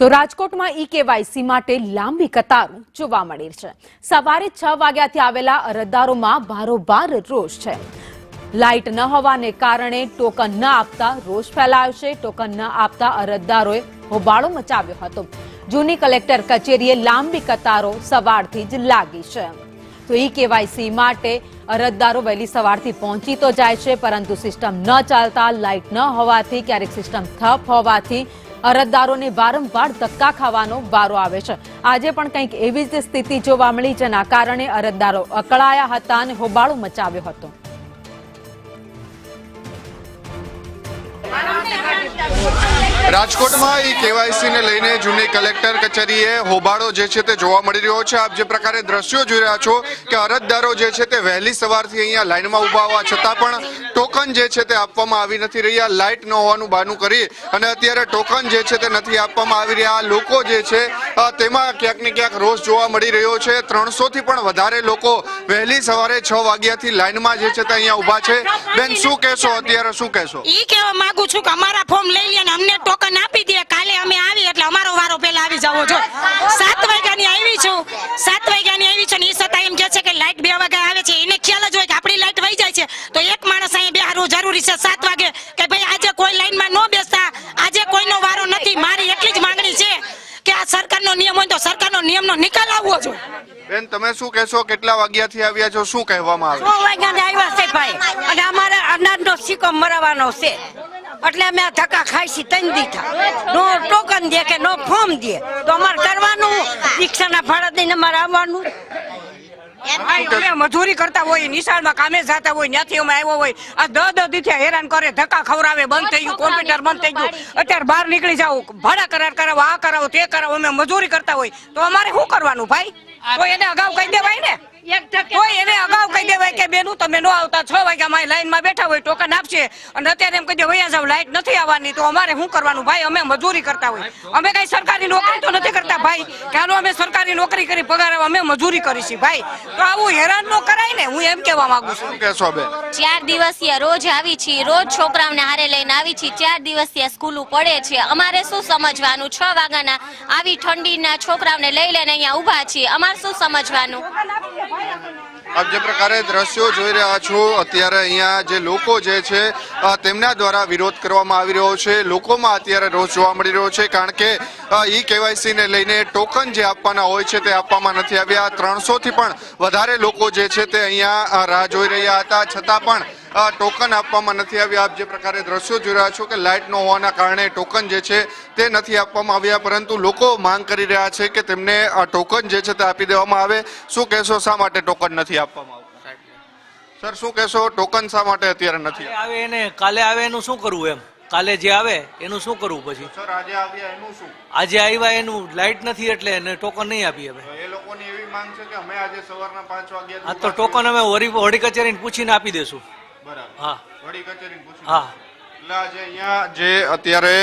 તો રાજકોટમાં ઈ-કેવાયસી માટે લાંબી કતારો જોવા મળી છે। સવારે 6 વાગ્યાથી આવેલા અરજદારોમાં ભારોભાર રોષ છે। લાઇટ ન હોવાને કારણે ટોકન ન આપતા રોષ ફેલાયો છે। ટોકન ન આપતા અરજદારોએ હોબાળો મચાવ્યો હતો। જૂની કલેક્ટર કચેરીએ લાંબી કતારો સવારથી જ લાગી છે। તો ઈ-કેવાયસી માટે અરજદારો વહેલી સવારથી પહોંચી તો જાય છે, પરંતુ સિસ્ટમ ન ચાલતા, લાઇટ ન હોવાથી, ક્યારેક સિસ્ટમ ઠપ હોવાથી અરજદારોને વારંવાર ધક્કા ખાવાનો વારો આવે છે। આજે પણ કંઈક એવી જ સ્થિતિ જોવા મળી, જેના કારણે અરજદારો અકળાયા હતા અને હોબાળો મચાવ્યો હતો। રાજકોટમાં ઈ-કેવાયસી ને લઈને જૂની કલેક્ટર કચેરીએ હોબાળો જે છે તે જોવા મળી રહ્યો છે। આપ જે પ્રકારે દ્રશ્યો જોઈ રહ્યા છો કે અરજદારો જે છે તે વહેલી સવારથી અહીંયા લાઈનમાં ઊભા હોવા છતાં પણ ટોકન જે છે તે આપવામાં આવી નથી રહ્યા। લાઇટ ન હોવાનું બહાનું કરી અને અત્યારે ટોકન જે છે તે નથી આપવામાં આવી રહ્યા। લોકો જે છે તેમાં ક્યાંક ને ક્યાંક રોષ જોવા મળી રહ્યો છે। 300 થી પણ વધારે લોકો વહેલી સવારે 6 વાગ્યાથી લાઈનમાં જે છે તે અહીંયા ઊભા છે। બેન, શું કહેશો? અત્યારે શું કહેશો? ઈ કહેવા માંગુ છું કે અમારા ફોર્મ લઈ લે ને અમને ટોકન આપી દે। કાલે અમે આવી એટલે અમારો વારો પહેલા આવી જવો જો। 7 વાગ્યાની આવી છું, 7 વાગ્યાની આવી છું ને એ છતાં એમ કહે છે કે લાઇટ 2 વાગે આવે છે। એને ખ્યાલ જ હોય કે આપણી લાઇટ વહી જાય છે તો એક માણસ અહીં બેહારવું જરૂરી છે 7 વાગે કે ભાઈ આજે કોઈ લાઈનમાં ન બેસતા, આજે કોઈનો વારો નથી। મારી એટલી જ માંગણી છે કે આ સરકારનો નિયમ હોય તો સરકારનો નિયમનો નિકાલ આવવો જોઈએ। બેન, તમે શું કહેશો? કેટલા વાગ્યાથી આવ્યા છો? શું કહેવામાં આવે? 6 વાગ્યાથી આવ્યા છે ભાઈ, અને અમારે અનાજનો સિક્કો મરાવવાનો છે એટલે અમે આ ધક્કા ખાઈશી 3 દીઠા। નો ટોકન દે કે નો ફોર્મ દે તો અમારે કરવાનું, રિક્ષાના ભાડા દઈને અમારે આવવાનું। અમે મજૂરી કરતા હોય, નિશાળમાં કામે જતા હોય, ત્યાંથી અમે આવ્યો હોય, આ 10 દીથી હેરાન કરે, ધક્કા ખવડાવે, બંધ થઈ ગયું, કોમ્પ્યુટર બંધ થઈ ગયું, અત્યારે બહાર નીકળી જાવ, ભાડા કરાર કરાવો, આ કરાવો, તે કરાવો, અમે મજૂરી કરતા હોય તો અમારે શું કરવાનું ભાઈ? તો એને અગાઉ કહી દેવાય ને, કોઈ એને અગાઉ કહી દેવાય કે બેનું તમે ન આવતા, 6 વાગ્યામાં લાઈનમાં બેઠા હોય, ટોકન આપશે અને અત્યારે એમ કહી દે વયા જાવ, લાઈટ નથી આવવાની, તો અમારે શું કરવાનું ભાઈ? અમે મજૂરી કરતા હોય, અમે કઈ સરકારી નોકરી તો નથી કરતા ભાઈ કે હાલો અમે સરકારી નોકરી કરી પગાર અમે મજૂરી કરીશી ભાઈ। તો આવું હેરાન ન કરાય ને, હું એમ કહેવા માંગુ છું। શું કહેશો બેન? 4 દિવસીય રોજ આવી છીએ, રોજ છોકરાઓને હારે લઈને આવી છીએ। 4 દિવસીય સ્કૂલો પડે છે, અમારે શું સમજવાનું? 6 વાગ્યાના આવી ઠંડીના છોકરાઓને લઈ લઈને અહીંયા ઊભા છીએ, અમારે શું સમજવાનું? આપ જે પ્રકારે દ્રશ્યો જોઈ રહ્યા છો, અત્યારે અહીંયા જે લોકો જે છે તેમના દ્વારા વિરોધ કરવામાં આવી રહ્યો છે। લોકોમાં અત્યારે રોષ જોવા મળી રહ્યો છે, કારણ કે ઈ-કેવાયસી ને લઈને ટોકન જે આપવાના હોય છે તે આપવામાં નથી આવ્યા। 300 થી પણ વધારે લોકો જે છે તે અહીંયા રાહ જોઈ રહ્યા હતા, છતાં પણ ટોકન આપવામાં નથી આવ્યા। આપ જે પ્રકારે દ્રશ્યો જોઈ રહ્યા છો કે લાઇટ ન હોવાના કારણે ટોકન જે છે તે નથી આપવામાં આવ્યા, પરંતુ લોકો માંગ કરી રહ્યા છે કે તેમને ટોકન જે છે તે આપી દેવામાં આવે। શું કહેશો, શા માટે ટોકન નથી આપવામાં આવતું? સર, શું કહેશો? ટોકન શા માટે અત્યારે નથી આવે? એને કાલે આવે એનું શું કરવું? એમ કાલે જે આવે એનું શું કરવું પછી? સર, આજે આવ્યા એનું શું? આજે આવ્યા એનું લાઇટ નથી એટલે એને ટોકન નહીં આપી હવે। એ લોકોની એવી માંગ છે કે અમે આજે સવારના 5 વાગ્યા હા, તો ટોકન અમે વડી કચેરીને પૂછીને આપી દેશું। બરાબર, હા, વડી કચેરીને પૂછી। હા, આજે અહીંયા જે અત્યારે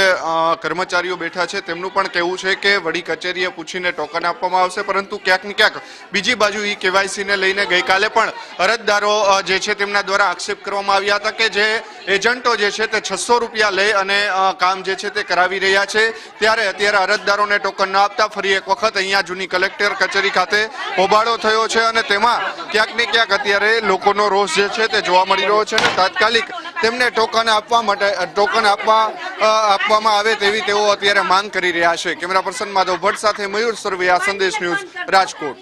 કર્મચારીઓ બેઠા છે તેમનું પણ કહેવું છે કે વડી કચેરીએ પૂછીને ટોકન આપવામાં આવશે, પરંતુ ક્યાંક ને ક્યાંક બીજી બાજુ ઈ-કેવાયસી ને લઈને ગઈકાલે પણ અરજદારો જે છે તેમના દ્વારા આક્ષેપ કરવામાં આવ્યા હતા કે જે એજન્ટો જે છે તે 600 રૂપિયા લઈ અને કામ જે છે તે કરાવી રહ્યા છે, ત્યારે અત્યારે અરજદારોને ટોકન ન આપતા ફરી એક વખત અહીંયા જૂની કલેક્ટર કચેરી ખાતે હોબાળો થયો છે અને તેમાં ક્યાંક ને ક્યાંક અત્યારે લોકોનો રોષ જે છે તે જોવા મળી રહ્યો છે અને તાત્કાલિક તેમને ટોકન આપવા માટે આપવામાં આવે તેવી તેઓ અત્યારે માંગ કરી રહ્યા છે। કેમેરા પર્સન માધવ ભટ્ટ સાથે મયુર સરવૈયા, સંદેશ ન્યૂઝ, રાજકોટ।